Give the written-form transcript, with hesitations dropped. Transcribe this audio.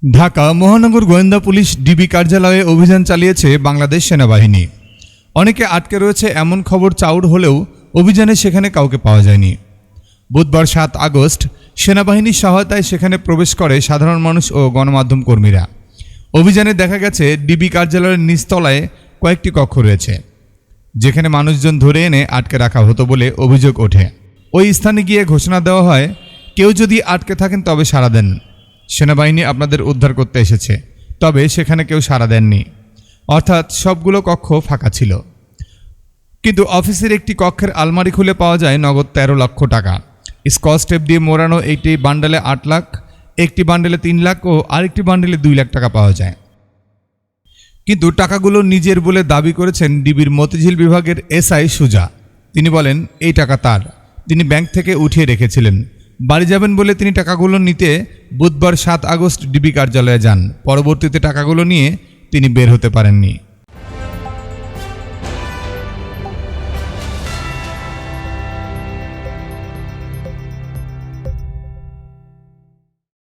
ঢাকা মহানগর গোয়েন্দা police DB কার্যালয়ে অভিযান চালিয়েছে বাংলাদেশ সেনাবাহিনী। অনেকে আটকে রয়েছে এমন খবর চাউর হলেও অভিযানে সেখানে কাউকে পাওয়া যায়নি। বুধবার ৭ আগস্ট সেনাবাহিনীর সহায়তায় সেখানে প্রবেশ করে সাধারণ মানুষ ও গণমাধ্যম কর্মীরা। অভিযানে দেখা গেছে ডিবি কার্যালয়ের নিচতলায় কয়েকটি কক্ষ রয়েছে, যেখানে মানুষজন ধরে এনে আটকে রাখা হতো বলে অভিযোগ ওঠে। ওই স্থানে গিয়ে ঘোষণা দেওয়া হয়, কেউ যদি আটকে থাকেন তবে সাড়া দেন, সেনাবাহিনী আপনাদের উদ্ধার করতে এসেছে। তবে সেখানে কেউ সাড়া দেননি, অর্থাৎ সবগুলো কক্ষ ফাঁকা ছিল। কিন্তু অফিসের একটি কক্ষের আলমারি খুলে পাওয়া যায় নগদ ১৩ লক্ষ টাকা। স্কচ টেপ দিয়ে মোড়ানো একটি বান্ডেলে ৮ লাখ, একটি বান্ডেলে ৩ লাখ ও আরেকটি বান্ডেলে ২ লাখ টাকা পাওয়া যায়। কিন্তু টাকাগুলো নিজের বলে দাবি করেছেন ডিবির মতিঝিল বিভাগের এসআই সুজা। তিনি বলেন, এই টাকা তার, তিনি ব্যাংক থেকে উঠিয়ে রেখেছিলেন। বাড়ি যাবেন বলে তিনি টাকাগুলো নিতে বুধবার ৭ আগস্ট ডিবি কার্যালয়ে যান। পরবর্তীতে টাকাগুলো নিয়ে তিনি বের হতে পারেননি।